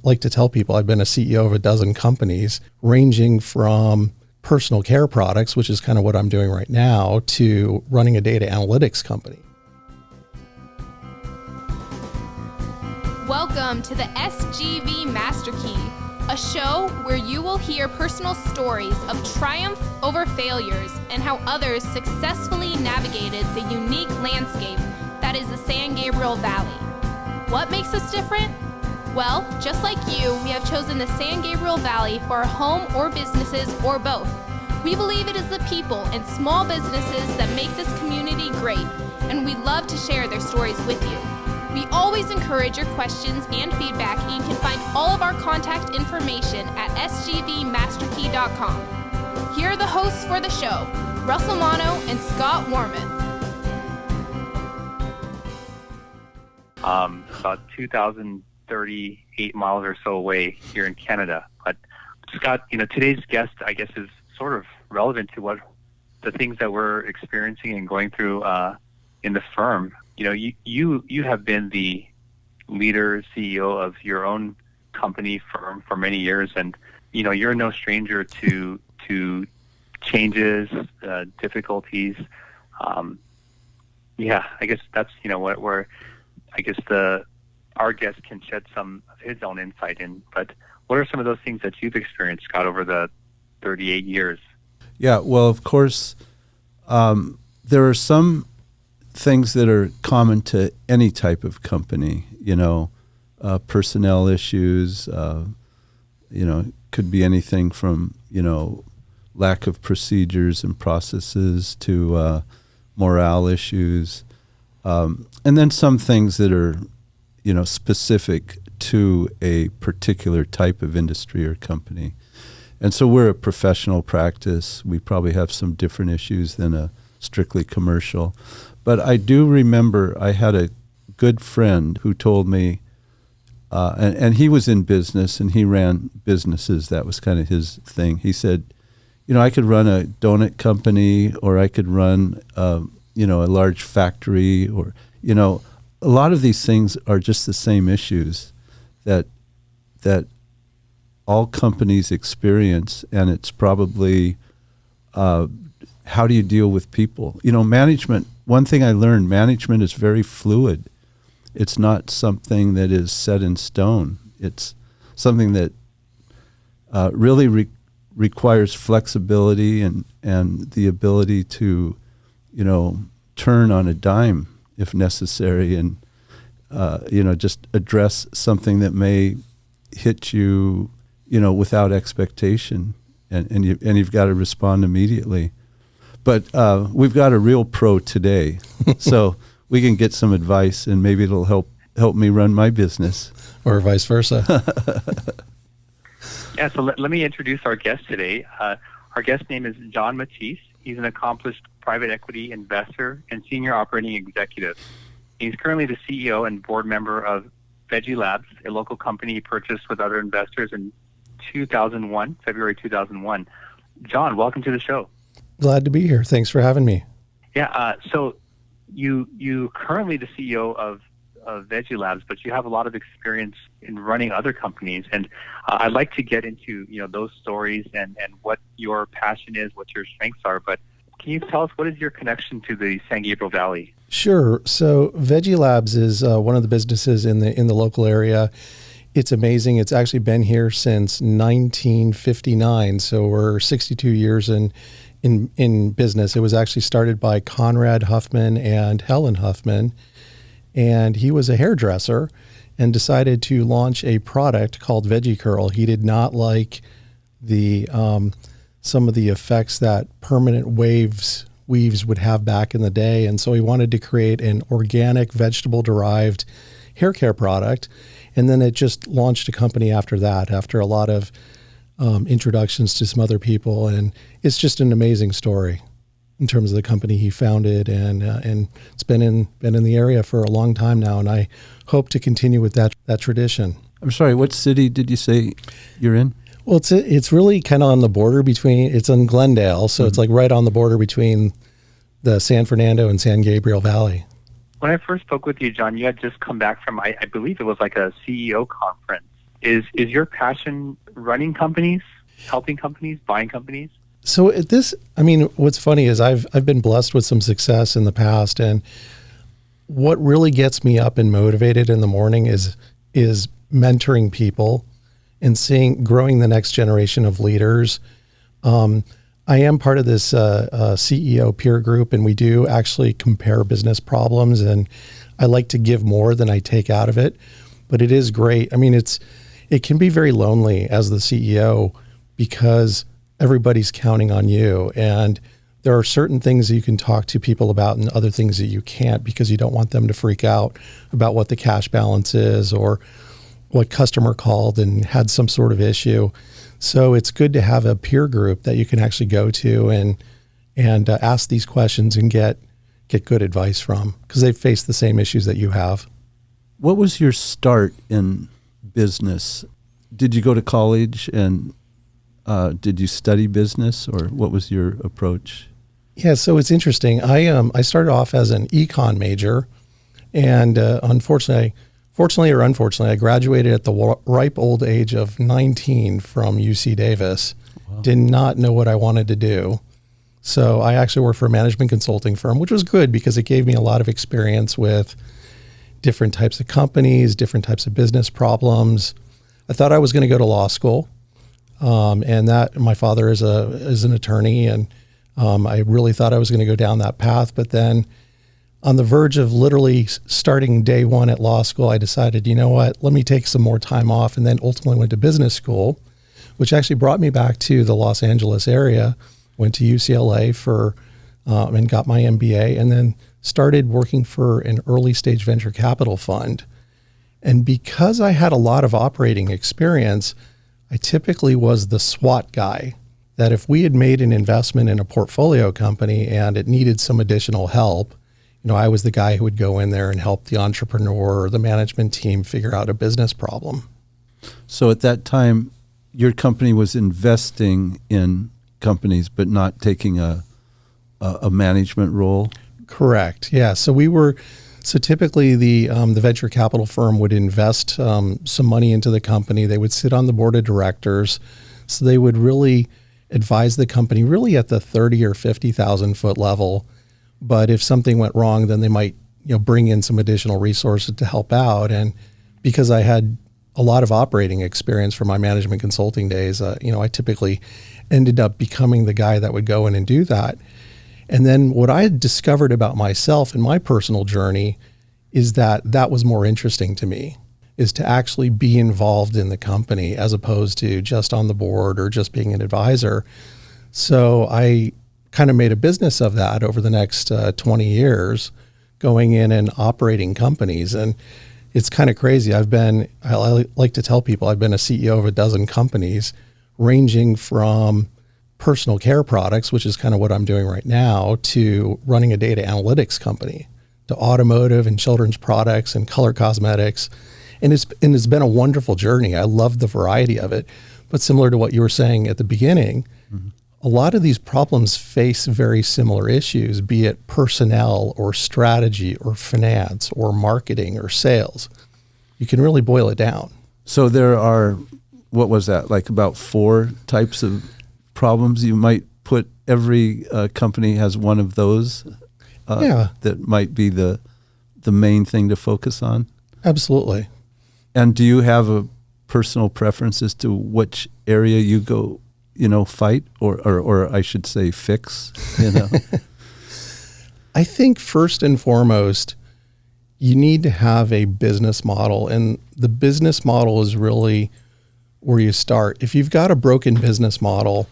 like to tell people I've been a CEO of a dozen companies, ranging from personal care products, which is kind of what I'm doing right now, to running a data analytics company. Welcome to the SGV Master Key, a show where you will hear personal stories of triumph over failures and how others successfully navigated the unique landscape that is the San Gabriel Valley. What makes us different? Well, just like you, we have chosen the San Gabriel Valley for our home or businesses or both. We believe it is the people and small businesses that make this community great, and we love to share their stories with you. We always encourage your questions and feedback, and you can find all of our contact information at sgvmasterkey.com. Here are the hosts for the show, Russell Mono and Scott Warmoth. About 2,038 miles or so away here in Canada. But Scott, today's guest, I guess, is sort of relevant to what the things that we're experiencing and going through in the firm. You have been the leader, CEO of your own company firm for many years, and you're no stranger to changes, difficulties. I guess that's where I guess our guest can shed some of his own insight in. But what are some of those things that you've experienced, Scott, over the 38 years? Yeah, well, of course, there are some things that are common to any type of company, personnel issues, could be anything from, lack of procedures and processes to morale issues. And then some things that are, specific to a particular type of industry or company. And so we're a professional practice. We probably have some different issues than a strictly commercial. But I do remember I had a good friend who told me, and he was in business and he ran businesses. That was kind of his thing. He said, I could run a donut company, or I could run, a large factory, or, a lot of these things are just the same issues that all companies experience. And it's probably, how do you deal with people? Management, one thing I learned, management is very fluid. It's not something that is set in stone. It's something that really requires flexibility and the ability to, turn on a dime if necessary, and, just address something that may hit you, without expectation, and you've got to respond immediately. But we've got a real pro today, so we can get some advice, and maybe it'll help me run my business. Or vice versa. Yeah, so let me introduce our guest today. Our guest name is John Matise. He's an accomplished private equity investor and senior operating executive. He's currently the CEO and board member of Vege Labs, a local company he purchased with other investors in February 2001. John, welcome to the show. Glad to be here. Thanks for having me. Yeah, so you currently the CEO of Vege Labs, but you have a lot of experience in running other companies, and I'd like to get into those stories and what your passion is, what your strengths are. But can you tell us, what is your connection to the San Gabriel Valley? Sure. So Vege Labs is one of the businesses in the local area. It's amazing. It's actually been here since 1959, so we're 62 years in business. It was actually started by Conrad Huffman and Helen Huffman, and he was a hairdresser and decided to launch a product called Veggie Curl. He did not like the some of the effects that permanent weaves would have back in the day, and so he wanted to create an organic vegetable-derived hair care product. And then it just launched a company after that, after a lot of introductions to some other people, and it's just an amazing story in terms of the company he founded, and it's been in the area for a long time now, and I hope to continue with that tradition. I'm sorry, what city did you say you're in? Well, it's really kind of on the border between, it's in Glendale, so It's like right on the border between the San Fernando and San Gabriel Valley. When I first spoke with you, John, you had just come back from, I believe it was like a CEO conference Is your passion running companies, helping companies, buying companies? So what's funny is I've been blessed with some success in the past, and what really gets me up and motivated in the morning is mentoring people and growing the next generation of leaders. I am part of this CEO peer group, and we do actually compare business problems, and I like to give more than I take out of it, but it is great. I mean, it can be very lonely as the CEO because everybody's counting on you, and there are certain things that you can talk to people about and other things that you can't because you don't want them to freak out about what the cash balance is or what customer called and had some sort of issue. So it's good to have a peer group that you can actually go to and ask these questions and get good advice from because they've faced the same issues that you have. What was your start in business? Did you go to college and did you study business, or what was your approach? Yeah, so it's interesting. I started off as an econ major, and fortunately or unfortunately, I graduated at the ripe old age of 19 from UC Davis. Wow. Did not know what I wanted to do. So I actually worked for a management consulting firm, which was good because it gave me a lot of experience with different types of companies, different types of business problems. I thought I was going to go to law school. And that my father is an attorney, and I really thought I was going to go down that path. But then on the verge of literally starting day one at law school, I decided, you know what, let me take some more time off, and then ultimately went to business school, which actually brought me back to the Los Angeles area, went to UCLA and got my MBA, and then started working for an early stage venture capital fund. And because I had a lot of operating experience, I typically was the SWAT guy, that if we had made an investment in a portfolio company and it needed some additional help, I was the guy who would go in there and help the entrepreneur or the management team figure out a business problem. So at that time, your company was investing in companies, but not taking a management role? Correct. Yeah. So typically the venture capital firm would invest some money into the company. They would sit on the board of directors. So they would really advise the company really at the 30 or 50,000 foot level. But if something went wrong, then they might bring in some additional resources to help out. And because I had a lot of operating experience from my management consulting days, I typically ended up becoming the guy that would go in and do that. And then what I had discovered about myself in my personal journey is that was more interesting to me, is to actually be involved in the company as opposed to just on the board or just being an advisor. So I kind of made a business of that over the next 20 years, going in and operating companies. And it's kind of crazy. I like to tell people I've been a CEO of a dozen companies, ranging from personal care products, which is kind of what I'm doing right now, to running a data analytics company, to automotive and children's products and color cosmetics. And it's been a wonderful journey. I love the variety of it. But similar to what you were saying at the beginning, a lot of these problems face very similar issues, be it personnel or strategy or finance or marketing or sales. You can really boil it down. So there are, what was that, like about 4 types of problems you might put? Every company has one of those that might be the main thing to focus on? Absolutely. And do you have a personal preference as to which area you go fight or I should say fix, I think first and foremost, you need to have a business model, and the business model is really where you start. If you've got a broken business model,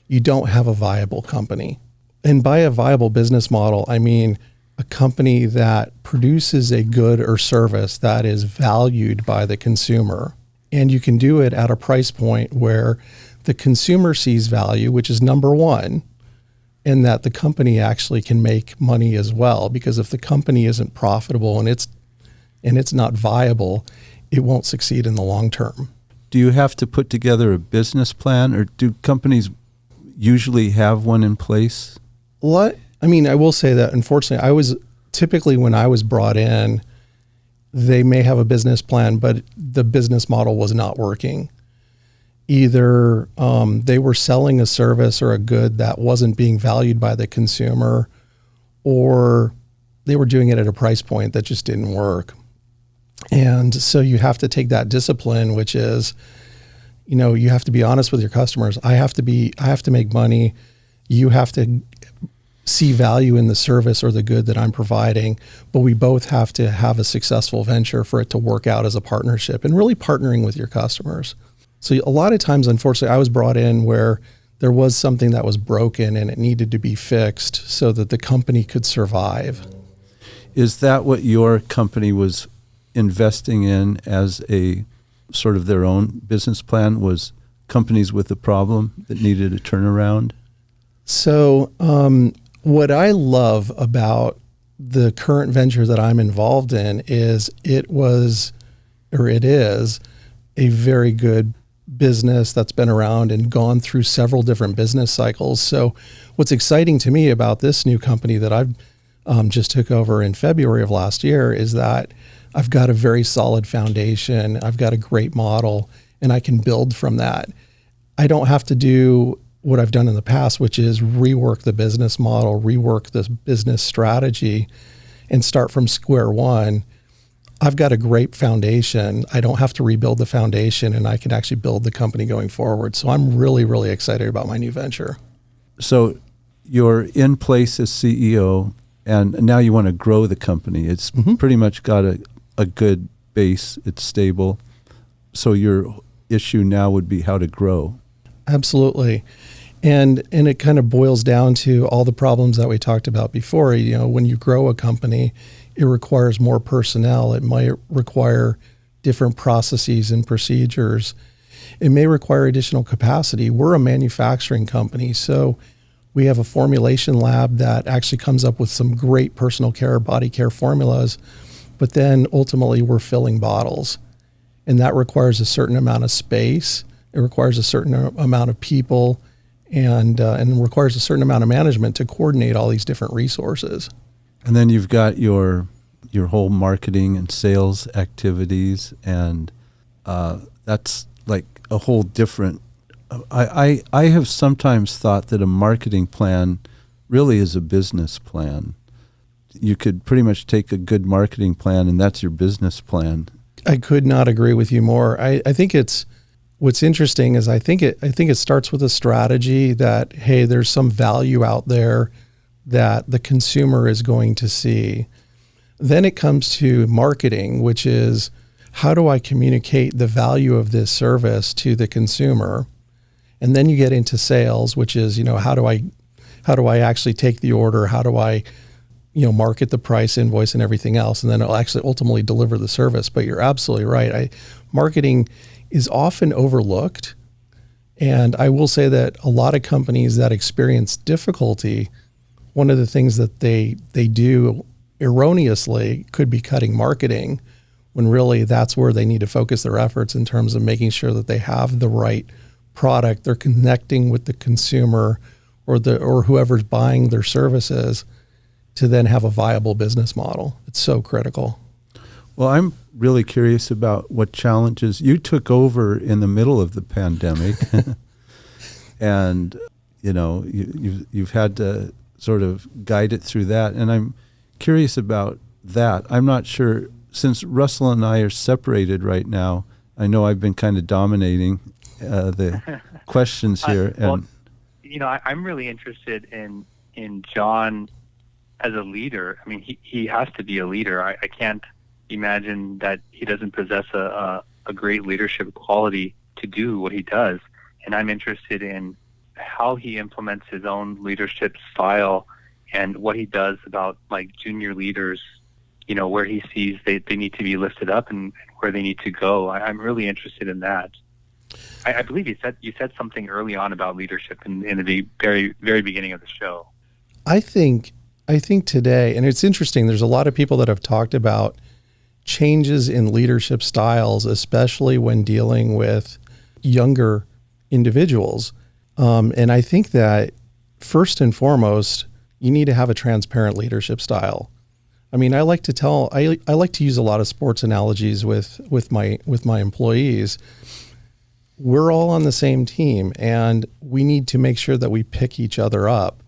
you don't have a viable company. And by a viable business model, I mean a company that produces a good or service that is valued by the consumer. And you can do it at a price point where the consumer sees value, which is number one, and that the company actually can make money as well. Because if the company isn't profitable and it's not viable, it won't succeed in the long term. Do you have to put together a business plan, or do companies usually have one in place? I will say that unfortunately, when I was brought in, they may have a business plan, but the business model was not working. Either they were selling a service or a good that wasn't being valued by the consumer, or they were doing it at a price point that just didn't work. And so you have to take that discipline, which is, you have to be honest with your customers. I have to make money. You have to see value in the service or the good that I'm providing, but we both have to have a successful venture for it to work out as a partnership, and really partnering with your customers. So a lot of times, unfortunately, I was brought in where there was something that was broken and it needed to be fixed so that the company could survive. Is that what your company was investing in as a sort of their own business plan, was companies with a problem that needed a turnaround? So what I love about the current venture that I'm involved in is it is a very good business that's been around and gone through several different business cycles. So what's exciting to me about this new company that I've just took over in February of last year is that I've got a very solid foundation. I've got a great model, and I can build from that. I don't have to do what I've done in the past, which is rework the business model, rework the business strategy, and start from square one. I've got a great foundation. I don't have to rebuild the foundation, and I can actually build the company going forward. So I'm really, really excited about my new venture. So you're in place as CEO, and now you want to grow the company. It's pretty much got a good base. It's stable. So your issue now would be how to grow. Absolutely. And it kind of boils down to all the problems that we talked about before. When you grow a company, it requires more personnel. It might require different processes and procedures. It may require additional capacity. We're a manufacturing company, so we have a formulation lab that actually comes up with some great personal care, body care formulas, but then ultimately we're filling bottles. And that requires a certain amount of space. It requires a certain amount of people, and requires a certain amount of management to coordinate all these different resources. And then you've got your whole marketing and sales activities, and that's like a whole different. I have sometimes thought that a marketing plan really is a business plan. You could pretty much take a good marketing plan, and that's your business plan. I could not agree with you more. I think what's interesting is I think it starts with a strategy that, hey, there's some value out there that the consumer is going to see. Then it comes to marketing, which is how do I communicate the value of this service to the consumer? And then you get into sales, which is, how do I actually take the order? How do I, market the price, invoice, and everything else? And then it'll actually ultimately deliver the service. But you're absolutely right. Marketing is often overlooked. And I will say that a lot of companies that experience difficulty, one of the things that they do erroneously could be cutting marketing, when really that's where they need to focus their efforts in terms of making sure that they have the right product. They're connecting with the consumer or whoever's buying their services to then have a viable business model. It's so critical. Well, I'm really curious about what challenges you took over in the middle of the pandemic, and you've had to sort of guide it through that. And I'm curious about that. I'm not sure, since Russell and I are separated right now. I know I've been kind of dominating the questions here. I'm really interested in John as a leader. I mean, he has to be a leader. I can't imagine that he doesn't possess a great leadership quality to do what he does. And I'm interested in how he implements his own leadership style and what he does about like junior leaders, where he sees they need to be lifted up and where they need to go. I'm really interested in that. I believe you said something early on about leadership in the very, very beginning of the show. I think today, and it's interesting, there's a lot of people that have talked about changes in leadership styles, especially when dealing with younger individuals. And I think that first and foremost, you need to have a transparent leadership style. I mean, I like to use a lot of sports analogies with my employees. We're all on the same team, and we need to make sure that we pick each other up,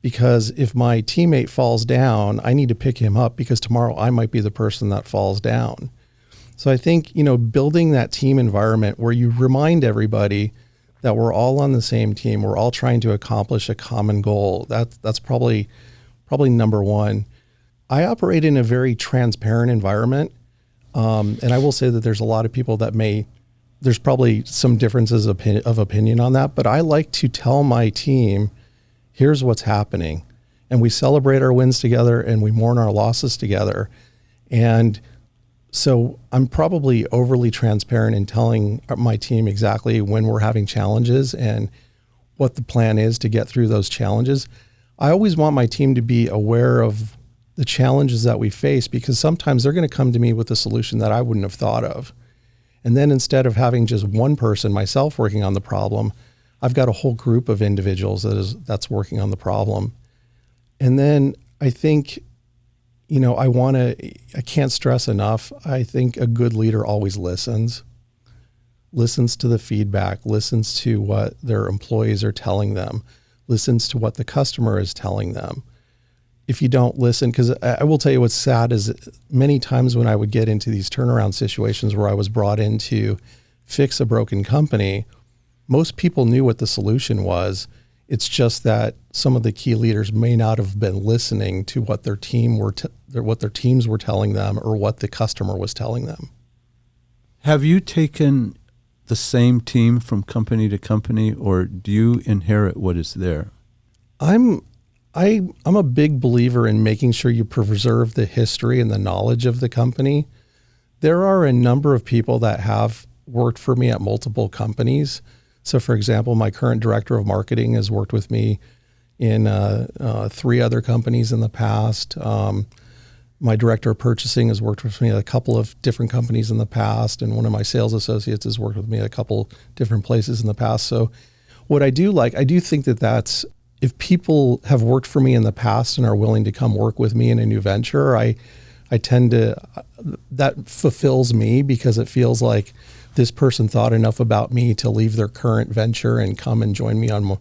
because if my teammate falls down, I need to pick him up, because tomorrow I might be the person that falls down. So I think, building that team environment where you remind everybody that we're all on the same team, we're all trying to accomplish a common goal. That's probably number one. I operate in a very transparent environment. And I will say that there's a lot of people that there's probably some differences of opinion on that, but I like to tell my team, here's what's happening. And we celebrate our wins together and we mourn our losses together. And so I'm probably overly transparent in telling my team exactly when we're having challenges and what the plan is to get through those challenges. I always want my team to be aware of the challenges that we face, because sometimes they're going to come to me with a solution that I wouldn't have thought of. And then instead of having just one person, myself, working on the problem, I've got a whole group of individuals that's working on the problem. And then I think, I can't stress enough, I think a good leader always listens to the feedback, listens to what their employees are telling them, listens to what the customer is telling them. If you don't listen, because I will tell you what's sad is many times when I would get into these turnaround situations where I was brought in to fix a broken company, most people knew what the solution was. It's just that some of the key leaders may not have been listening to what their teams were telling them or what the customer was telling them. Have you taken the same team from company to company, or do you inherit what is there? I'm a big believer in making sure you preserve the history and the knowledge of the company. There are a number of people that have worked for me at multiple companies. So for example, my current director of marketing has worked with me in 3 other companies in the past. My director of purchasing has worked with me at a couple of different companies in the past. And one of my sales associates has worked with me at a couple different places in the past. So what I do think that's, if people have worked for me in the past and are willing to come work with me in a new venture, I tend to, that fulfills me, because it feels like this person thought enough about me to leave their current venture and come and join me on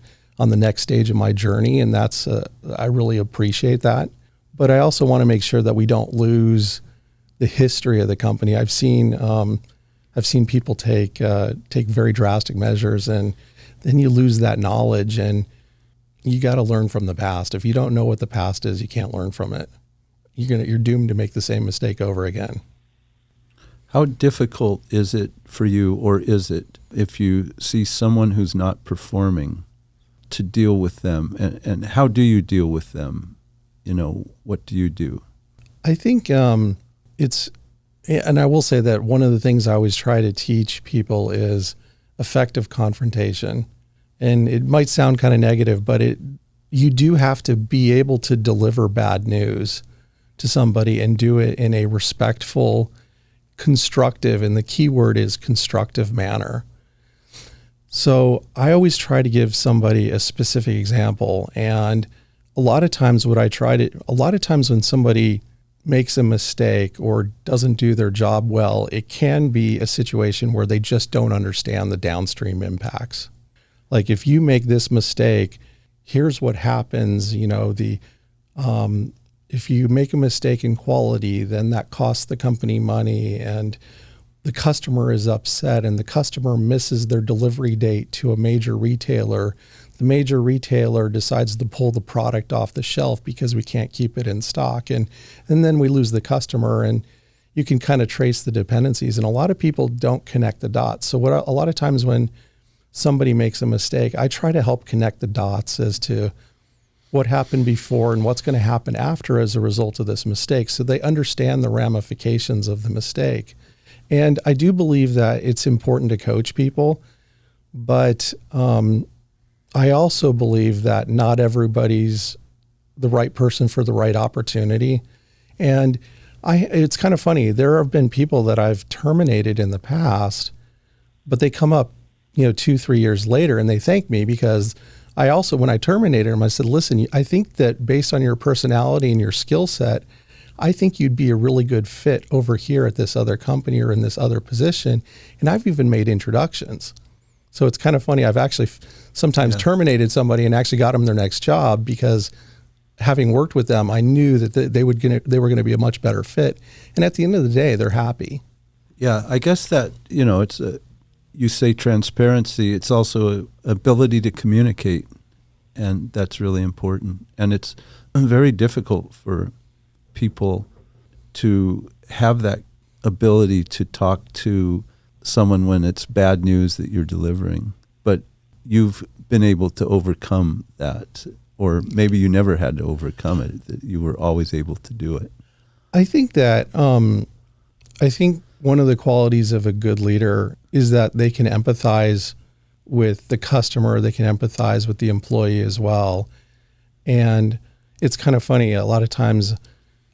the next stage of my journey. And that's, I really appreciate that. But I also want to make sure that we don't lose the history of the company. I've seen people take very drastic measures, and then you lose that knowledge, and you got to learn from the past. If you don't know what the past is, you can't learn from it. You're doomed to make the same mistake over again. How difficult is it for you, or is it, if you see someone who's not performing, to deal with them? And how do you deal with them? What do you do? I think and I will say that one of the things I always try to teach people is effective confrontation. And it might sound kind of negative, but you do have to be able to deliver bad news to somebody and do it in a respectful, constructive, and the key word is constructive manner. So I always try to give somebody a specific example. And a lot of times when somebody makes a mistake or doesn't do their job well, it can be a situation where they just don't understand the downstream impacts. Like, if you make this mistake, here's what happens. If you make a mistake in quality, then that costs the company money, and the customer is upset, and the customer misses their delivery date to a major retailer. The major retailer decides to pull the product off the shelf because we can't keep it in stock. And then we lose the customer, and you can kind of trace the dependencies. And a lot of people don't connect the dots. So a lot of times when somebody makes a mistake, I try to help connect the dots as to what happened before and what's going to happen after as a result of this mistake, so they understand the ramifications of the mistake. And I do believe that it's important to coach people, but I also believe that not everybody's the right person for the right opportunity. And it's kind of funny. There have been people that I've terminated in the past, but they come up 2-3 years later and they thank me, because I also, when I terminated them, I said, listen, I think that based on your personality and your skill set, I think you'd be a really good fit over here at this other company or in this other position. And I've even made introductions. So it's kind of funny. I've actually sometimes terminated somebody and actually got them their next job because having worked with them, I knew that they were going to be a much better fit. And at the end of the day, they're happy. Yeah, I guess that, you say transparency, it's also a ability to communicate. And that's really important. And it's very difficult for people to have that ability to talk to someone when it's bad news that you're delivering. But you've been able to overcome that, or maybe you never had to overcome it, that you were always able to do it. I think that one of the qualities of a good leader is that they can empathize with the customer, they can empathize with the employee as well. And it's kind of funny, a lot of times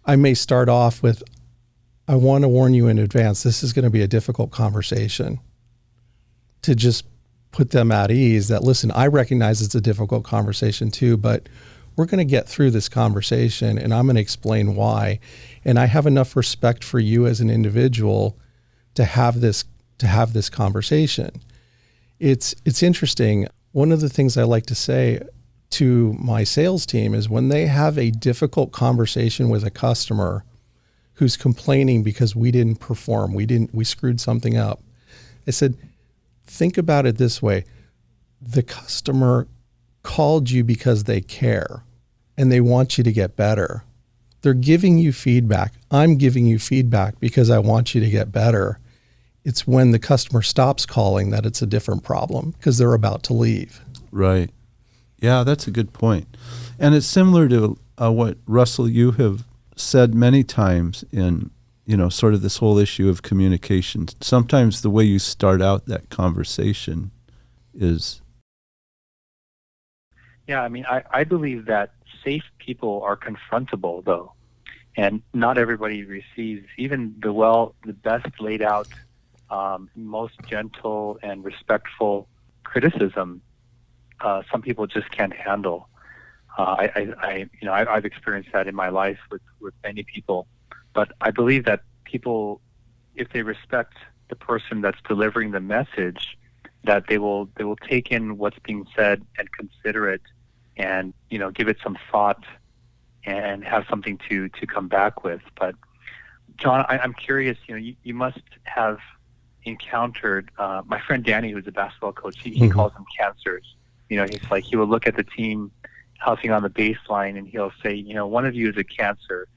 I may start off with, I want to warn you in advance, this is going to be a difficult conversation, to just put them at ease that, listen, I recognize it's a difficult conversation too, but we're going to get through this conversation and I'm going to explain why. And I have enough respect for you as an individual to have this conversation. It's interesting. One of the things I like to say to my sales team is when they have a difficult conversation with a customer who's complaining because we didn't perform, we screwed something up. I said, think about it this way. The customer called you because they care and they want you to get better. They're giving you feedback. I'm giving you feedback because I want you to get better. It's when the customer stops calling that it's a different problem because they're about to leave. Right. Yeah, that's a good point. And it's similar to what, Russell, you have said many times in, sort of this whole issue of communication. Sometimes the way you start out that conversation is... Yeah, I mean, I believe that safe people are confrontable, though. And not everybody receives even the best laid out, most gentle and respectful criticism. Some people just can't handle. I've experienced that in my life with many people. But I believe that people, if they respect the person that's delivering the message, that they will take in what's being said and consider it, and give it some thought and have something to come back with. But John, I'm curious. You must have encountered my friend Danny, who's a basketball coach. He calls them cancers. He's like, he will look at the team housing on the baseline and he'll say, one of you is a cancer.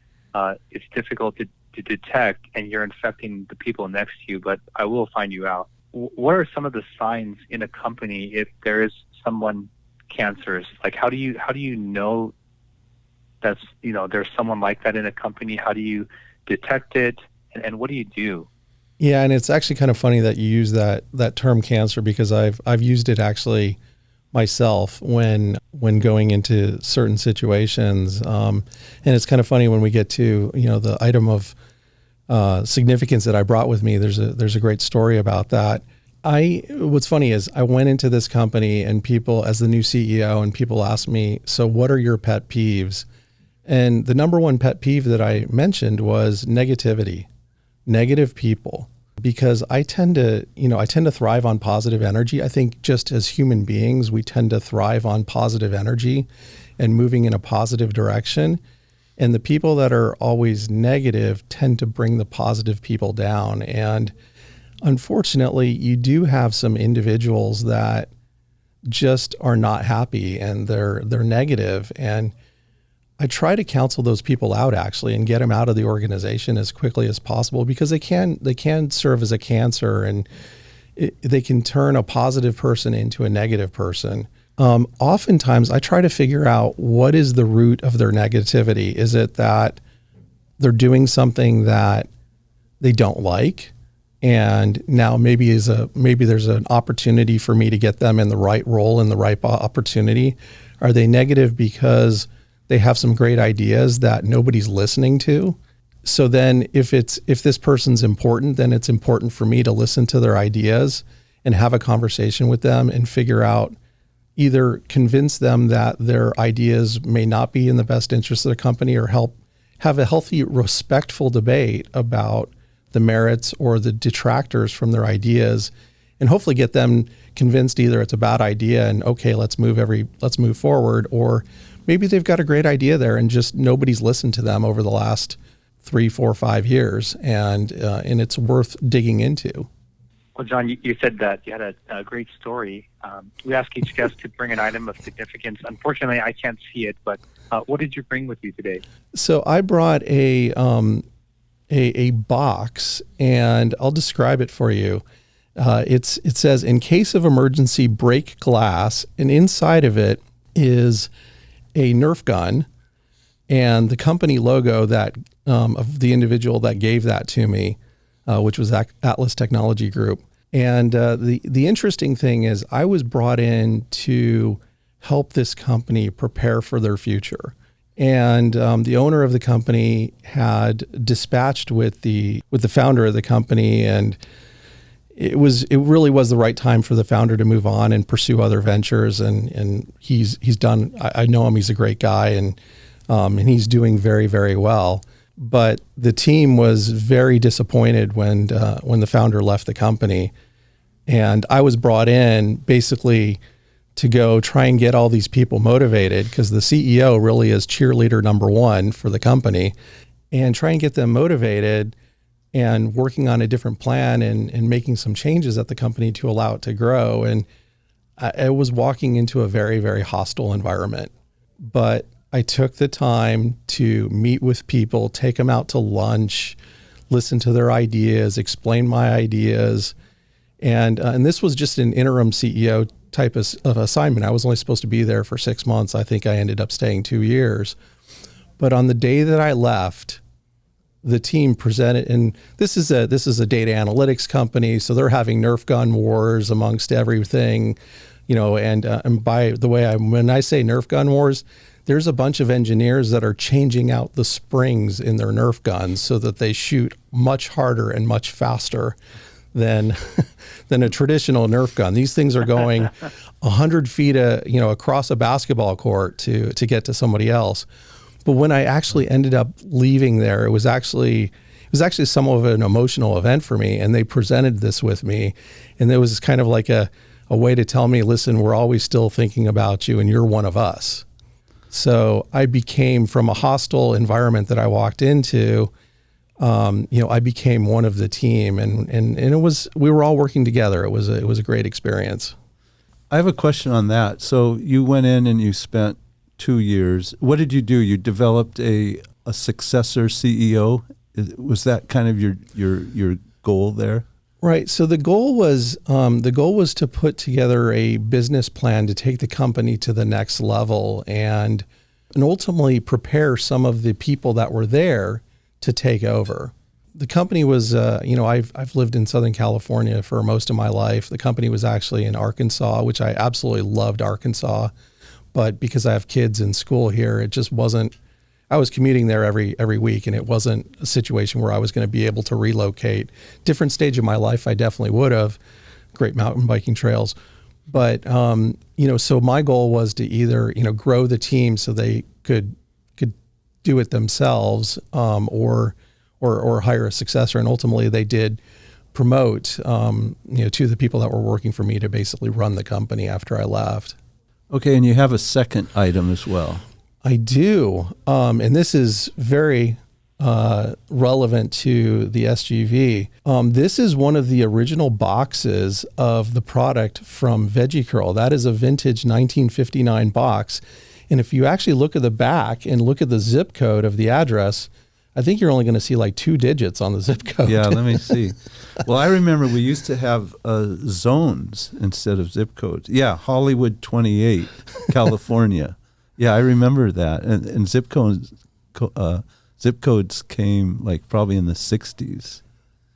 It's difficult to detect and you're infecting the people next to you, but I will find you out. What are some of the signs in a company if there is someone cancerous? Like, how do you know that's, there's someone like that in a company? How do you detect it? And what do you do? Yeah. And it's actually kind of funny that you use that term cancer, because I've used it actually myself when going into certain situations. And it's kind of funny when we get to, the item of significance that I brought with me. There's a great story about that. What's funny is I went into this company and people, as the new CEO, and people asked me, so what are your pet peeves? And the number one pet peeve that I mentioned was negativity, negative people. Because I tend to thrive on positive energy. I think just as human beings, we tend to thrive on positive energy and moving in a positive direction. And the people that are always negative tend to bring the positive people down. And unfortunately, you do have some individuals that just are not happy and they're negative. And I try to counsel those people out actually and get them out of the organization as quickly as possible, because they can serve as a cancer, and they can turn a positive person into a negative person. Oftentimes I try to figure out what is the root of their negativity. Is it that they're doing something that they don't like? And now maybe there's an opportunity for me to get them in the right role and the right opportunity. Are they negative because they have some great ideas that nobody's listening to? So then if this person's important, then it's important for me to listen to their ideas and have a conversation with them and figure out, either convince them that their ideas may not be in the best interest of the company, or help have a healthy, respectful debate about the merits or the detractors from their ideas, and hopefully get them convinced either it's a bad idea and okay, let's move forward, or maybe they've got a great idea there and just nobody's listened to them over the last 3, 4, 5 years, and it's worth digging into. Well, John, you said that you had a great story. We ask each guest to bring an item of significance. Unfortunately, I can't see it, but what did you bring with you today? So I brought a box, and I'll describe it for you. It says, "In case of emergency, break glass," and inside of it is a Nerf gun and the company logo that of the individual that gave that to me, which was Atlas Technology Group. And the interesting thing is I was brought in to help this company prepare for their future. And the owner of the company had dispatched with the founder of the company, and it really was the right time for the founder to move on and pursue other ventures. And he's done. I know him. He's a great guy, and he's doing very, very well. But the team was very disappointed when the founder left the company, and I was brought in basically to go try and get all these people motivated, because the CEO really is cheerleader number one for the company, and try and get them motivated and working on a different plan and making some changes at the company to allow it to grow. And I was walking into a very, very hostile environment, but I took the time to meet with people, take them out to lunch, listen to their ideas, explain my ideas. And this was just an interim CEO type of assignment. I was only supposed to be there for 6 months. I think I ended up staying 2 years. But on the day that I left, the team presented, and this is a data analytics company, so they're having Nerf gun wars amongst everything, and by the way, when I say Nerf gun wars, there's a bunch of engineers that are changing out the springs in their Nerf guns so that they shoot much harder and much faster than a traditional Nerf gun. These things are going 100 feet across a basketball court to get to somebody else. But when I actually ended up leaving there, it was actually somewhat of an emotional event for me. And they presented this with me, and it was kind of like a way to tell me, listen, we're always still thinking about you, and you're one of us. So I became, from a hostile environment that I walked into, I became one of the team, and we were all working together. It was a great experience. I have a question on that. So you went in and you spent 2 years. What did you do? You developed a successor CEO. Was that kind of your goal there? Right. So the goal was to put together a business plan to take the company to the next level, and ultimately prepare some of the people that were there to take over. The company was, I've lived in Southern California for most of my life. The company was actually in Arkansas, which I absolutely loved Arkansas, but because I have kids in school here, it just wasn't. I was commuting there every week, and it wasn't a situation where I was going to be able to relocate. Different stage of my life, I definitely would have. Great mountain biking trails. But, so my goal was to either, grow the team so they could do it themselves, or hire a successor. And ultimately they did promote, to the people that were working for me to basically run the company after I left. Okay. And you have a second item as well. I do. And this is very relevant to the SGV. This is one of the original boxes of the product from Vege Curl. That is a vintage 1959 box. And if you actually look at the back and look at the zip code of the address, I think you're only going to see like 2 digits on the zip code. Yeah, let me see. Well, I remember we used to have zones instead of zip codes. Yeah, Hollywood 28, California. Yeah, I remember that. And zip codes came like probably in the 60s.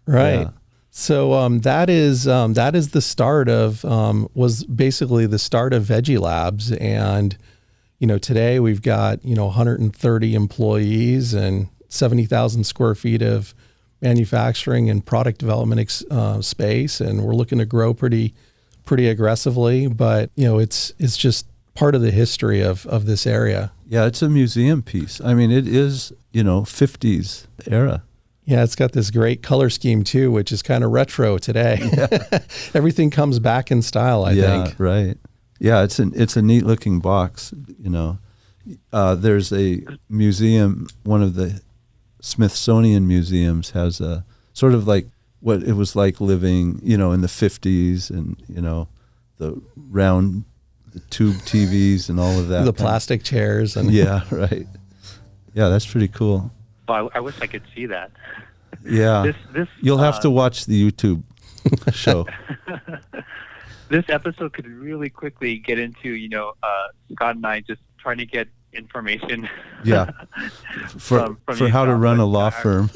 Right. Yeah. So that is the start of was basically the start of Vege Labs, and today we've got 130 employees and 70,000 square feet of manufacturing and product development space, and we're looking to grow pretty aggressively. But it's just part of the history of this area. Yeah, it's a museum piece. I mean, it is, 50s era. Yeah, it's got this great color scheme too, which is kind of retro today. Yeah. Everything comes back in style, I think. Yeah, right. Yeah, it's a neat looking box. There's a museum, one of the Smithsonian museums has a sort of like what it was like living, in the 50s, and the round the tube TVs and all of that. The plastic chairs. And yeah, right. Yeah, that's pretty cool. Well, I wish I could see that. Yeah. You'll have to watch the YouTube show. This episode could really quickly get into, Scott and I just trying to get information. Yeah. For how to run a law firm.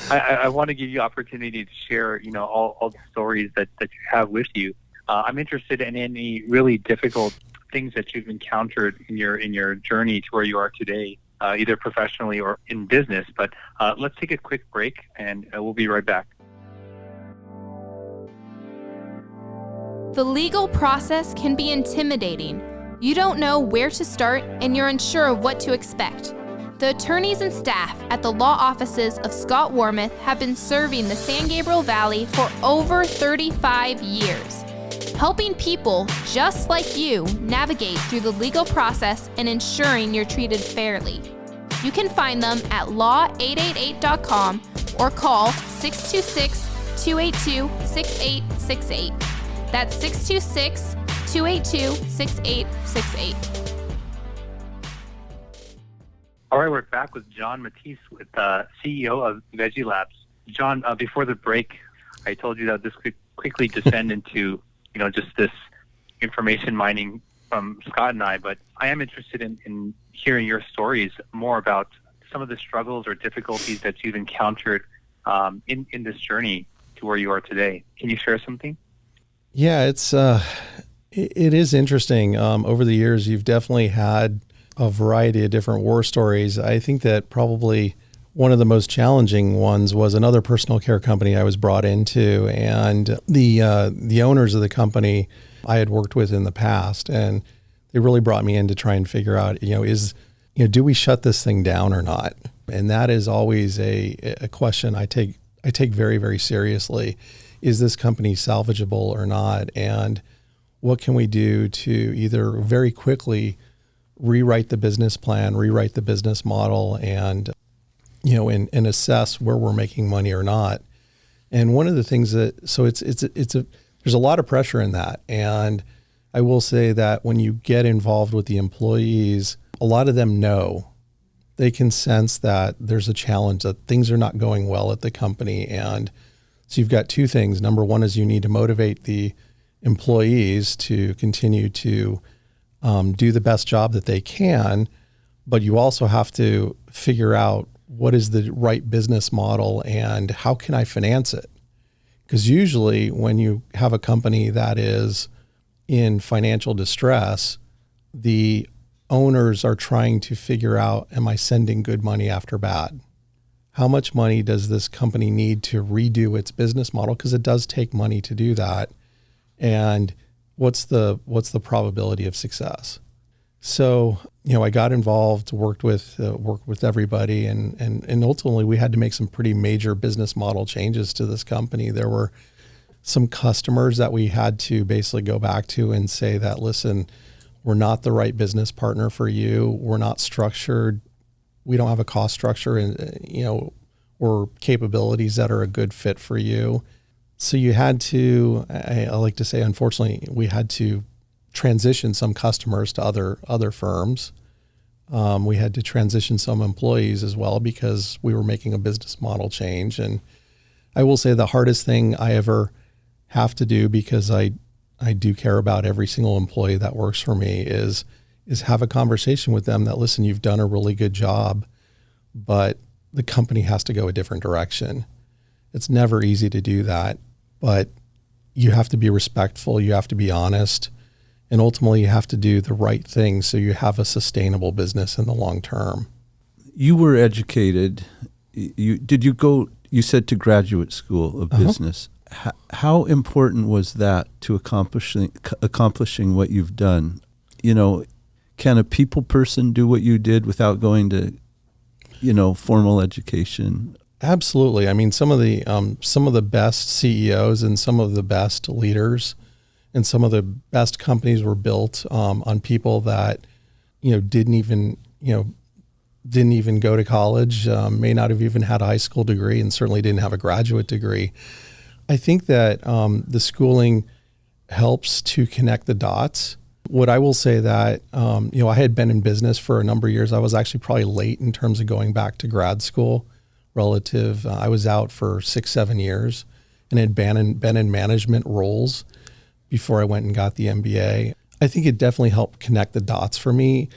I want to give you opportunity to share, all the stories that you have with you. I'm interested in any really difficult things that you've encountered in your journey to where you are today, either professionally or in business. But let's take a quick break, and we'll be right back. The legal process can be intimidating. You don't know where to start, and you're unsure of what to expect. The attorneys and staff at the law offices of Scott Warmoth have been serving the San Gabriel Valley for over 35 years, helping people just like you navigate through the legal process and ensuring you're treated fairly. You can find them at law888.com or call 626-282-6868. That's 626-282-6868. All right, we're back with John Matise, with CEO of Vege Labs. John, before the break, I told you that this could quickly descend into, just this information mining from Scott and I, but I am interested in hearing your stories more about some of the struggles or difficulties that you've encountered in this journey to where you are today. Can you share something? Yeah, it is interesting. Over the years, you've definitely had a variety of different war stories. I think that probably one of the most challenging ones was another personal care company I was brought into, and the owners of the company I had worked with in the past, and they really brought me in to try and figure out, do we shut this thing down or not? And that is always a question I take very, very seriously. Is this company salvageable or not? And what can we do to either very quickly rewrite the business plan, rewrite the business model, and and assess where we're making money or not. And one of the things there's a lot of pressure in that. And I will say that when you get involved with the employees, a lot of them know, they can sense that there's a challenge, that things are not going well at the company. And so you've got two things. Number one is you need to motivate the employees to continue to do the best job that they can, but you also have to figure out what is the right business model and how can I finance it? Because usually when you have a company that is in financial distress, the owners are trying to figure out, am I sending good money after bad? How much money does this company need to redo its business model? Because it does take money to do that. And what's the probability of success? So, I got involved, worked with everybody, and ultimately we had to make some pretty major business model changes to this company. There were some customers that we had to basically go back to and say that, listen, we're not the right business partner for you. We're not structured. We don't have a cost structure and, or capabilities that are a good fit for you. So you had to, I like to say, unfortunately, we had to transition some customers to other firms. We had to transition some employees as well because we were making a business model change. And I will say the hardest thing I ever have to do, because I do care about every single employee that works for me, is have a conversation with them that, listen, you've done a really good job, but the company has to go a different direction. It's never easy to do that, but you have to be respectful. You have to be honest. And ultimately, you have to do the right thing so you have a sustainable business in the long term. You were educated. You said to graduate school of business. how important was that to accomplishing what you've done? Can a people person do what you did without going to, formal education? Absolutely. I mean, some of the best CEOs and some of the best leaders and some of the best companies were built on people that, didn't even go to college, may not have even had a high school degree, and certainly didn't have a graduate degree. I think that the schooling helps to connect the dots. What I will say that, I had been in business for a number of years. I was actually probably late in terms of going back to grad school relative. I was out for 6-7 years and had been in management roles before I went and got the MBA. I think it definitely helped connect the dots for me.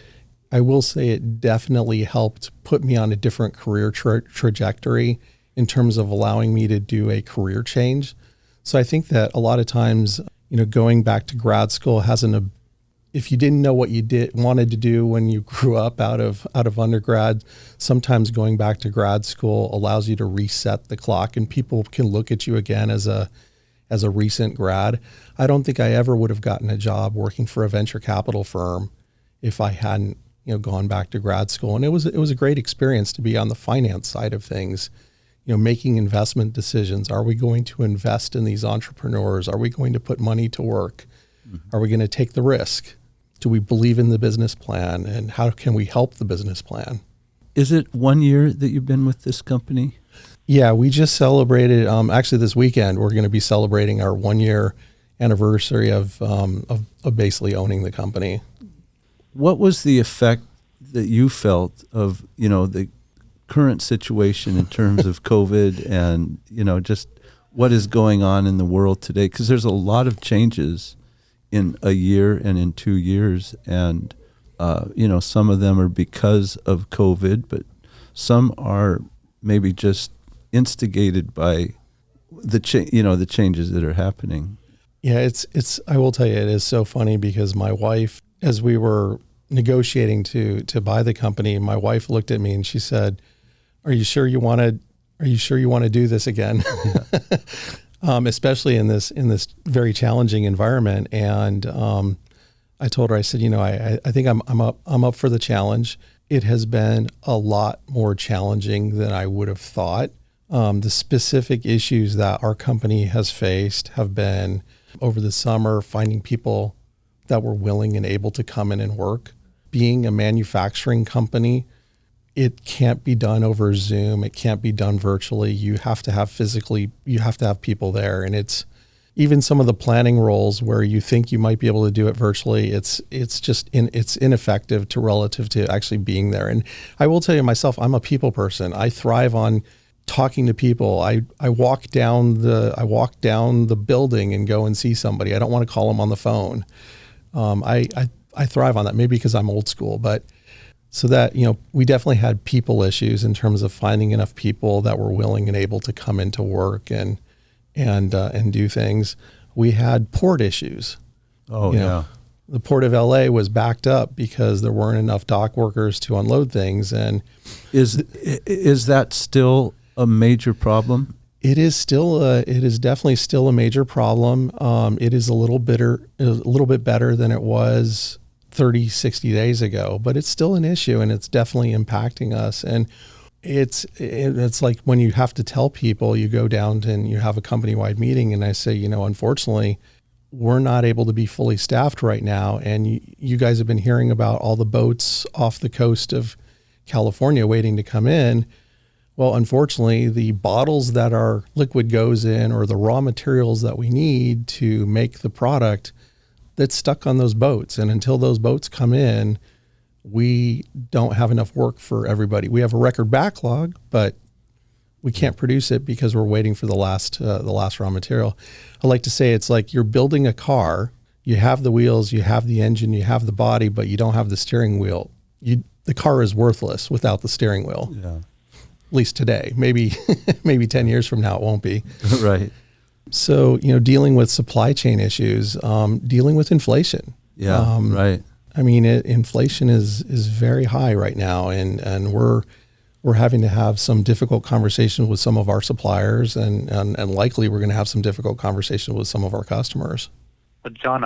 I will say it definitely helped put me on a different career trajectory in terms of allowing me to do a career change. So I think that a lot of times, going back to grad school if you didn't know what you wanted to do when you grew up out of undergrad, sometimes going back to grad school allows you to reset the clock, and people can look at you again as a recent grad. I don't think I ever would have gotten a job working for a venture capital firm if I hadn't, gone back to grad school. And it was a great experience to be on the finance side of things, making investment decisions. Are we going to invest in these entrepreneurs? Are we going to put money to work? Mm-hmm. Are we going to take the risk? Do we believe in the business plan, and how can we help the business plan? Is it 1 year that you've been with this company? Yeah, we just celebrated, actually this weekend, we're going to be celebrating our 1 year anniversary of basically owning the company. What was the effect that you felt of, the current situation in terms of COVID and, just what is going on in the world today? Because there's a lot of changes in a year and in 2 years. And, some of them are because of COVID, but some are maybe just instigated by the changes that are happening. Yeah, I will tell you, it is so funny because my wife, as we were negotiating to buy the company, my wife looked at me and she said, Are you sure you want to do this again? Especially in this very challenging environment. And I told her, I said, I think I'm up for the challenge. It has been a lot more challenging than I would have thought. The specific issues that our company has faced have been over the summer, finding people that were willing and able to come in and work. Being a manufacturing company, it can't be done over Zoom. It can't be done virtually. You have to have people there. And it's even some of the planning roles where you think you might be able to do it virtually. It's ineffective relative to actually being there. And I will tell you myself, I'm a people person. I thrive on talking to people. I walk down the building and go and see somebody. I don't want to call them on the phone. I thrive on that, maybe because I'm old school, but so that, we definitely had people issues in terms of finding enough people that were willing and able to come into work and do things. We had port issues. Oh, yeah. The port of LA was backed up because there weren't enough dock workers to unload things. And is that still a major problem? It is definitely still a major problem. It is a little bit better than it was 30, 60 days ago, but it's still an issue, and it's definitely impacting us. And it's like when you have to tell people, you go down and you have a company-wide meeting, and I say, unfortunately, we're not able to be fully staffed right now. And you guys have been hearing about all the boats off the coast of California waiting to come in. Well, unfortunately, the bottles that our liquid goes in, or the raw materials that we need to make the product, that's stuck on those boats. And until those boats come in, we don't have enough work for everybody. We have a record backlog, but we can't produce it because we're waiting for the last raw material. I like to say it's like you're building a car. You have the wheels, you have the engine, you have the body, but you don't have the steering wheel. The car is worthless without the steering wheel. Yeah. At least today. Maybe 10 years from now it won't be. Right. So, dealing with supply chain issues, dealing with inflation. Yeah, right. I mean, inflation is very high right now, and we're we're having to have some difficult conversations with some of our suppliers, and likely we're going to have some difficult conversations with some of our customers. But John,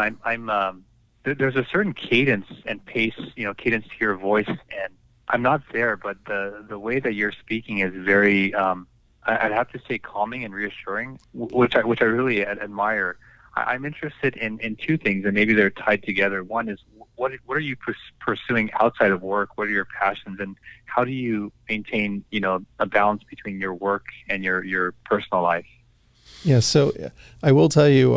there's a certain cadence and pace, cadence to your voice, and I'm not there, but the way that you're speaking is very, I'd have to say, calming and reassuring, which I really admire. I'm interested in two things, and maybe they're tied together. One is, what are you pursuing outside of work? What are your passions, and how do you maintain, a balance between your work and your personal life? Yeah, so I will tell you,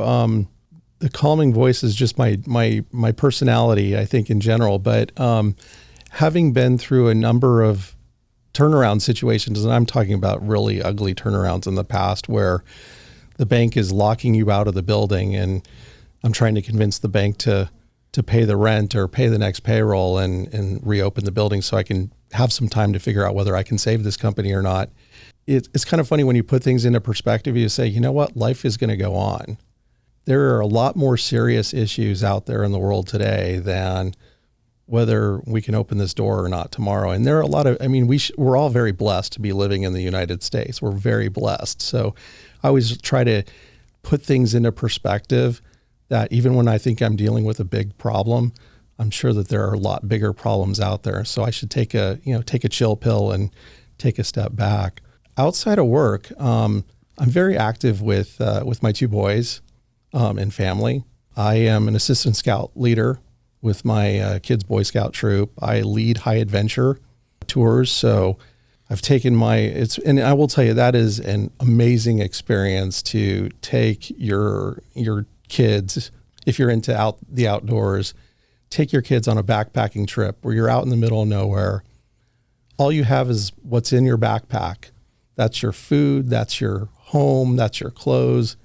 the calming voice is just my personality, I think, in general. But having been through a number of turnaround situations, and I'm talking about really ugly turnarounds in the past, where the bank is locking you out of the building, and I'm trying to convince the bank to pay the rent or pay the next payroll and reopen the building so I can have some time to figure out whether I can save this company or not. It's kind of funny when you put things into perspective. You say, you know what, life is going to go on. There are a lot more serious issues out there in the world today than whether we can open this door or not tomorrow. And there are a lot of, we're all very blessed to be living in the United States. We're very blessed. So I always try to put things into perspective, that even when I think I'm dealing with a big problem, I'm sure that there are a lot bigger problems out there. So I should take a chill pill and take a step back. Outside of work, I'm very active with my two boys and family. I am an assistant scout leader with my kids' Boy Scout troop. I lead high adventure tours. So I've taken and I will tell you, that is an amazing experience to take your kids, if you're into the outdoors, take your kids on a backpacking trip where you're out in the middle of nowhere. All you have is what's in your backpack. That's your food, that's your home, that's your clothes.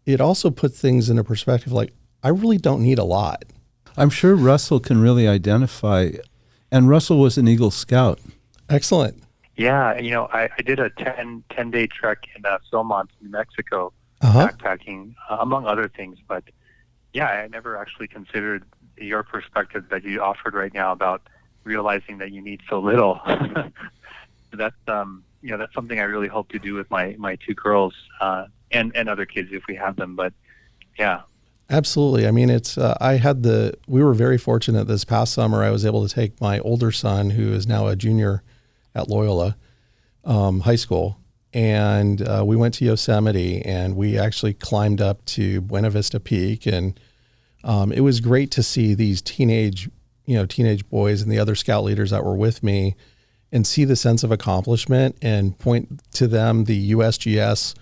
It also puts things into perspective, like, I really don't need a lot. I'm sure Russell can really identify, and Russell was an Eagle Scout. Excellent. Yeah, I did a 10-day trek in Philmont, New Mexico, backpacking, among other things. But yeah, I never actually considered your perspective that you offered right now about realizing that you need so little. That's that's something I really hope to do with my two girls and other kids if we have them. But yeah. Absolutely. It's we were very fortunate this past summer. I was able to take my older son, who is now a junior at Loyola High School, and we went to Yosemite, and we actually climbed up to Buena Vista Peak, and it was great to see these teenage boys and the other scout leaders that were with me, and see the sense of accomplishment and point to them the USGS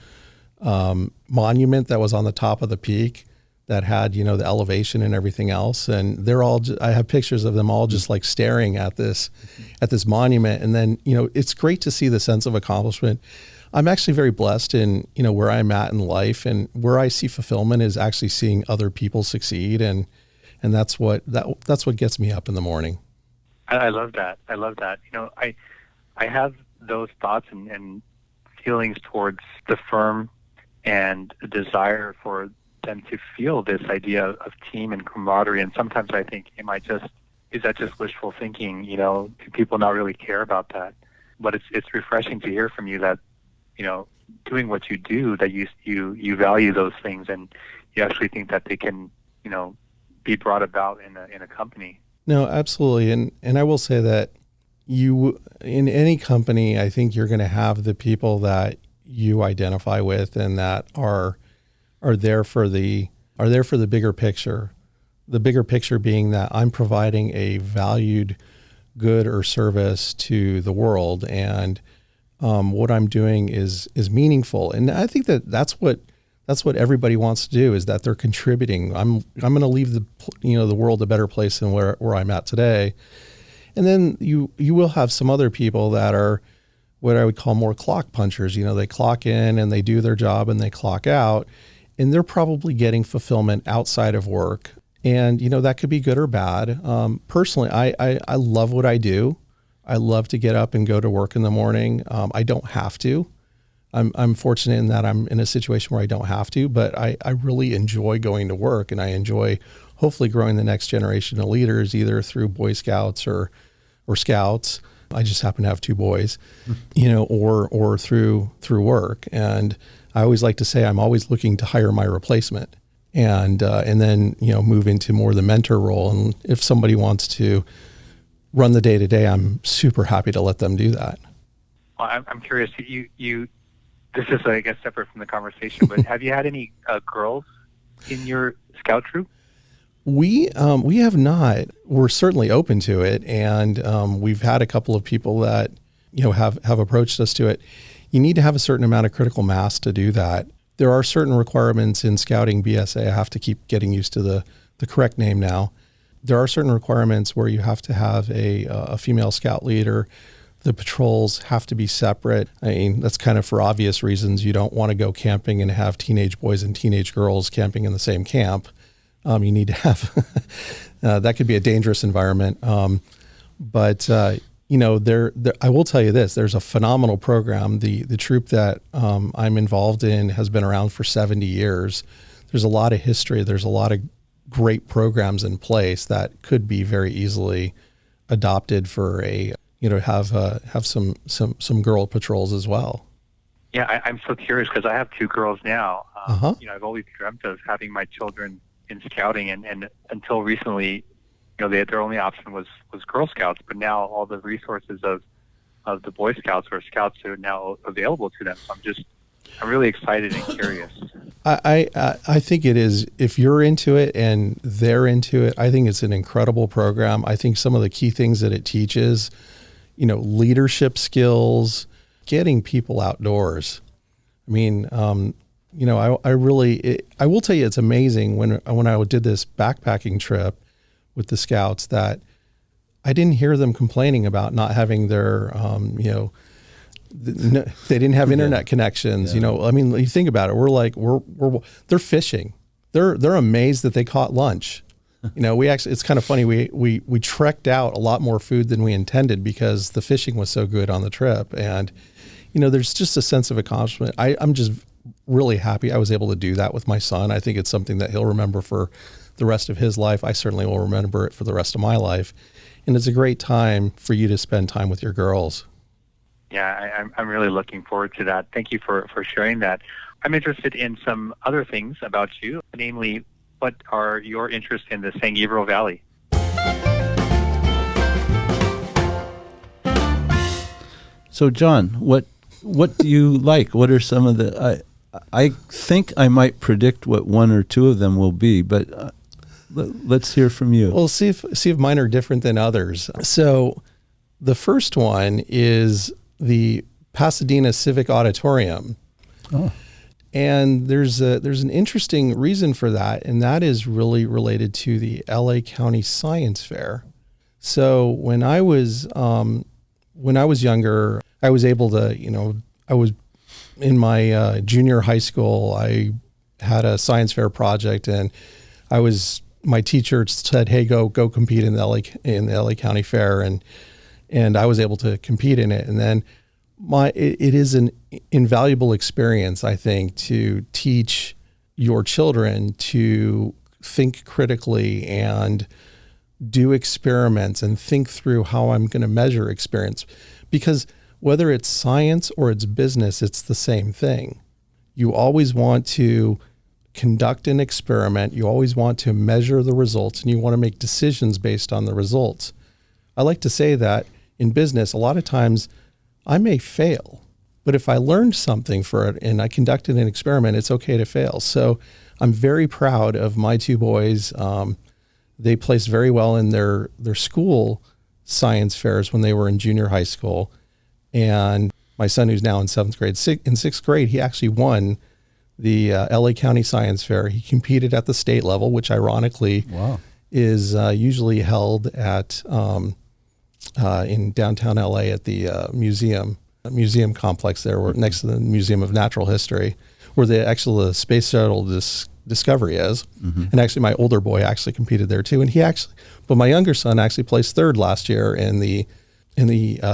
monument that was on the top of the peak that had, the elevation and everything else. And they're all, I have pictures of them all just like staring at this monument. And then, it's great to see the sense of accomplishment. I'm actually very blessed in, where I'm at in life, and where I see fulfillment is actually seeing other people succeed. And that's what gets me up in the morning. I love that. I have those thoughts and feelings towards the firm, and a desire for them to feel this idea of team and camaraderie. And sometimes I think, is that just wishful thinking? Do people not really care about that? But it's refreshing to hear from you that, doing what you do, that you value those things, and you actually think that they can, be brought about in a company. No, absolutely. And I will say that in any company, I think you're going to have the people that you identify with and that are there for the bigger picture. The bigger picture being that I'm providing a valued good or service to the world, and what I'm doing is meaningful. And I think that's what everybody wants to do, is that they're contributing. I'm going to leave the world a better place than where I'm at today. And then you will have some other people that are what I would call more clock punchers. They clock in and they do their job and they clock out, and they're probably getting fulfillment outside of work. And, that could be good or bad. Personally, I love what I do. I love to get up and go to work in the morning. I don't have to. I'm fortunate in that I'm in a situation where I don't have to, but I really enjoy going to work, and I enjoy hopefully growing the next generation of leaders, either through Boy Scouts or Scouts. I just happen to have two boys, you know, or through work. And I always like to say I'm always looking to hire my replacement, and then, you know, move into more the mentor role. And if somebody wants to run the day to day, I'm super happy to let them do that. Well, I'm curious. You this is, I guess, separate from the conversation, but have you had any girls in your scout troop? We have not. We're certainly open to it, and we've had a couple of people that, you know, have approached us to it. You need to have a certain amount of critical mass to do that. There are certain requirements in scouting BSA. I have to keep getting used to the correct name now. There are certain requirements where you have to have a female scout leader. The patrols have to be separate. I mean, that's kind of for obvious reasons. You don't want to go camping and have teenage boys and teenage girls camping in the same camp. You need to have, that could be a dangerous environment. But you know, I will tell you this, there's a phenomenal program. The troop that I'm involved in has been around for 70 years. There's a lot of history. There's a lot of great programs in place that could be very easily adopted for have some girl patrols as well. Yeah, I'm so curious because I have two girls now. You know, I've always dreamt of having my children in scouting, and until recently, you know, their only option was Girl Scouts. But now all the resources of the Boy Scouts or Scouts are now available to them. So I'm really excited and curious. I think it is, if you're into it and they're into it, I think it's an incredible program. I think some of the key things that it teaches, you know, leadership skills, getting people outdoors. I mean, you know, I will tell you, it's amazing when I did this backpacking trip with the Scouts that I didn't hear them complaining about not having their, you know, they didn't have internet connections. You know, I mean, you think about it, they're fishing. They're amazed that they caught lunch. You know, it's kind of funny. We trekked out a lot more food than we intended because the fishing was so good on the trip. And, you know, there's just a sense of accomplishment. I'm just really happy I was able to do that with my son. I think it's something that he'll remember for the rest of his life. I certainly will remember it for the rest of my life. And it's a great time for you to spend time with your girls. Yeah, I'm really looking forward to that. Thank you for sharing that. I'm interested in some other things about you, namely, what are your interests in the San Gabriel Valley? So, John, what do you like? What are some of the? I think I might predict what one or two of them will be, but let's hear from you. Well, see if mine are different than others. So, the first one is the Pasadena Civic Auditorium. Oh. And there's an interesting reason for that, and that is really related to the LA County Science Fair. So when I was younger, I was able to, you know, I was in my junior high school. I had a science fair project, and my teacher said, "Hey, go compete in the LA County Fair," and I was able to compete in it. And then it is an invaluable experience, I think, to teach your children to think critically and do experiments and think through how I'm going to measure experience. Because whether it's science or it's business, it's the same thing. You always want to conduct an experiment. You always want to measure the results, and you want to make decisions based on the results. I like to say that in business, a lot of times I may fail, but if I learned something for it and I conducted an experiment, it's okay to fail. So I'm very proud of my two boys. They placed very well in their school science fairs when they were in junior high school. And my son, who's now in seventh grade, in sixth grade, he actually won the LA County Science Fair. He competed at the state level, which ironically is usually held at in downtown LA at the museum complex there, next to the Museum of Natural History, where the space shuttle Discovery is. Mm-hmm. And actually my older boy actually competed there too. And but my younger son actually placed third last year in the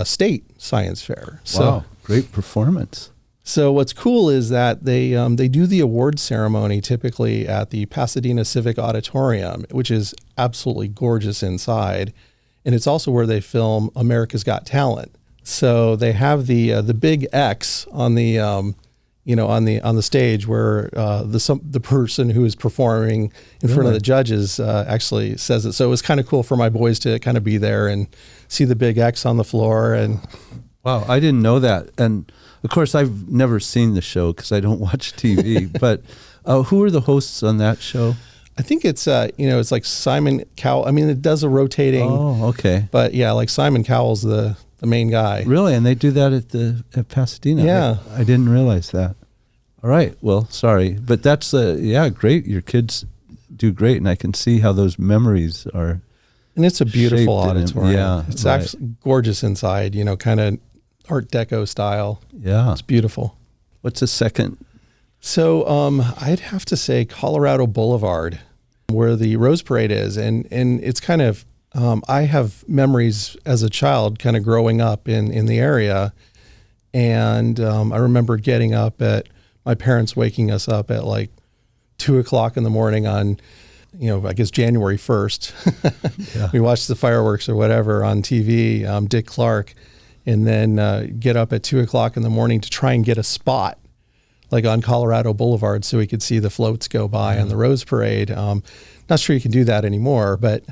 state science fair. Wow, great performance. So what's cool is that they do the award ceremony typically at the Pasadena Civic Auditorium, which is absolutely gorgeous inside. and it's also where they film America's Got Talent. So they have the big X on the on the stage where the person who is performing in front of the judges actually says it. So it was kind of cool for my boys to kind of be there and see the big X on the floor. And wow, I didn't know that. And of course, I've never seen the show because I don't watch TV. But who are the hosts on that show? I think it's it's like Simon Cowell. I mean, it does a rotating. Oh, okay. But yeah, like Simon Cowell's the main guy. Really? And they do that at Pasadena? Yeah. I didn't realize that. All right. Well, sorry. But that's, great. Your kids do great. And I can see how those memories are. And it's a beautiful auditorium. Yeah. It's actually gorgeous inside, kind of Art Deco style. Yeah. It's beautiful. What's the second? So I'd have to say Colorado Boulevard, where the Rose Parade is. And it's kind of, I have memories as a child kind of growing up in the area. And I remember getting up at my parents waking us up at like 2:00 in the morning on, I guess January 1st. Yeah. We watched the fireworks or whatever on TV, Dick Clark, and then get up at 2:00 in the morning to try and get a spot like on Colorado Boulevard so we could see the floats go by on the Rose Parade. Not sure you can do that anymore, but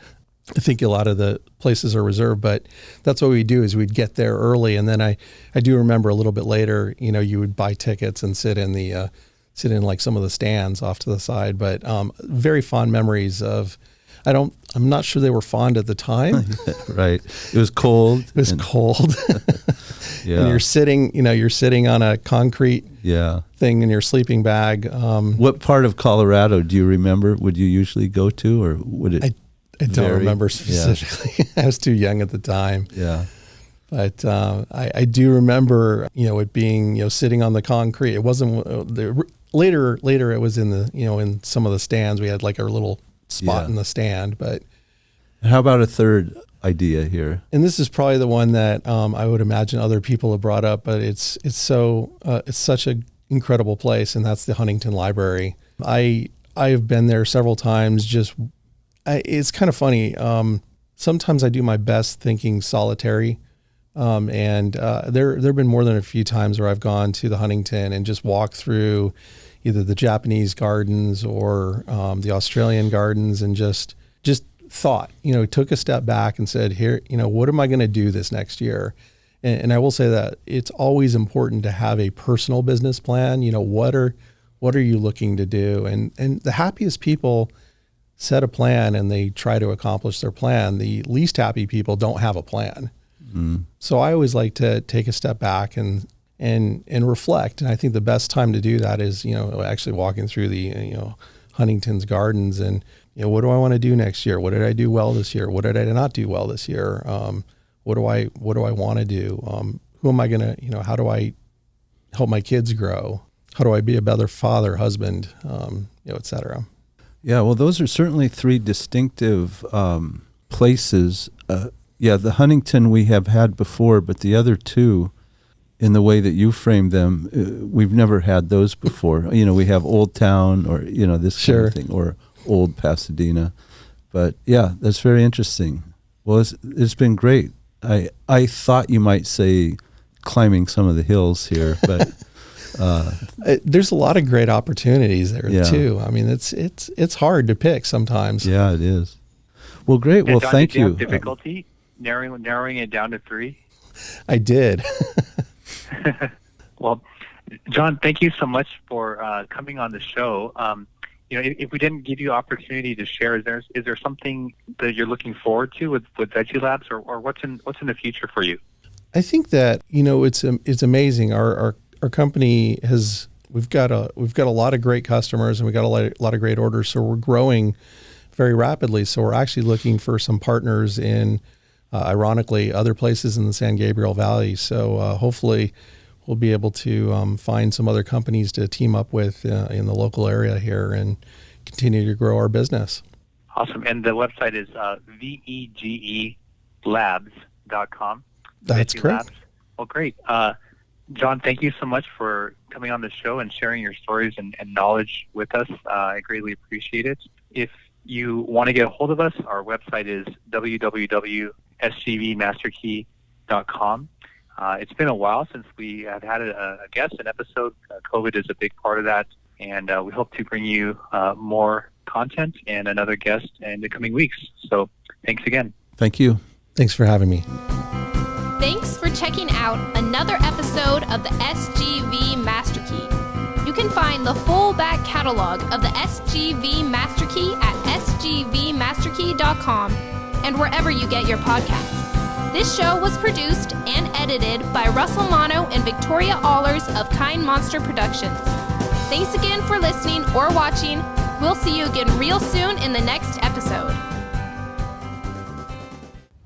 I think a lot of the places are reserved, but that's what we do is we'd get there early. And then I do remember a little bit later, you would buy tickets and sit in like some of the stands off to the side, but very fond memories of, I'm not sure they were fond at the time. Right. It was cold. It was cold. Yeah. And you're sitting on a concrete thing in your sleeping bag. What part of Colorado do you remember? Would you usually go to, or would it? I don't remember specifically. Yeah. I was too young at the time. Yeah. But I do remember, it being, sitting on the concrete. It wasn't later it was in the, in some of the stands. We had like our little spot in the stand. But how about a third idea here? And this is probably the one that I would imagine other people have brought up, but it's such an incredible place, and that's the Huntington Library. I've been there several times. It's kind of funny. Sometimes I do my best thinking solitary. And there have been more than a few times where I've gone to the Huntington and just walked through either the Japanese gardens or the Australian gardens and just thought, took a step back and said, here, what am I going to do this next year? And I will say that it's always important to have a personal business plan. What are you looking to do? And the happiest people set a plan and they try to accomplish their plan. The least happy people don't have a plan. Mm. So I always like to take a step back and reflect. And I think the best time to do that is, actually walking through the, Huntington's gardens and, what do I want to do next year? What did I do well this year? What did I not do well this year? What do I want to do? Who am I going to, how do I help my kids grow? How do I be a better father, husband, et cetera? Yeah, well, those are certainly three distinctive places. The Huntington we have had before, but the other two, in the way that you framed them, we've never had those before. We have Old Town or, this kind of thing, or Old Pasadena. But yeah, that's very interesting. Well, it's been great. I thought you might say climbing some of the hills here, but there's a lot of great opportunities there too. I mean, it's hard to pick sometimes. Yeah, it is. Well, great. Well, John, thank did you you. have difficulty narrowing it down to 3? I did. Well, John, thank you so much for coming on the show. If we didn't give you opportunity to share, is there something that you're looking forward to with Vege Labs, or what's in the future for you? I think that it's amazing. Our company we've got a lot of great customers and we got a lot of great orders. So we're growing very rapidly. So we're actually looking for some partners in, ironically, other places in the San Gabriel Valley. So hopefully we'll be able to find some other companies to team up with in the local area here and continue to grow our business. Awesome. And the website is vegelabs.com. That's Vege correct. Labs. Well, great. John, thank you so much for coming on the show and sharing your stories and knowledge with us. I greatly appreciate it. If you want to get a hold of us, our website is www.vege sgvmasterkey.com. It's been a while since we have had a guest, an episode. COVID is a big part of that, and we hope to bring you more content and another guest in the coming weeks. So thanks again. Thank you. Thanks for having me. Thanks for checking out another episode of the SGV Master Key. You can find the full back catalog of the SGV Master Key at sgvmasterkey.com and wherever you get your podcasts. This show was produced and edited by Russell Mono and Victoria Allers of Kind Monster Productions. Thanks again for listening or watching. We'll see you again real soon in the next episode.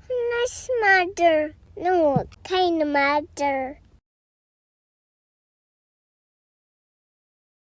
Nice mother. No, kind mother.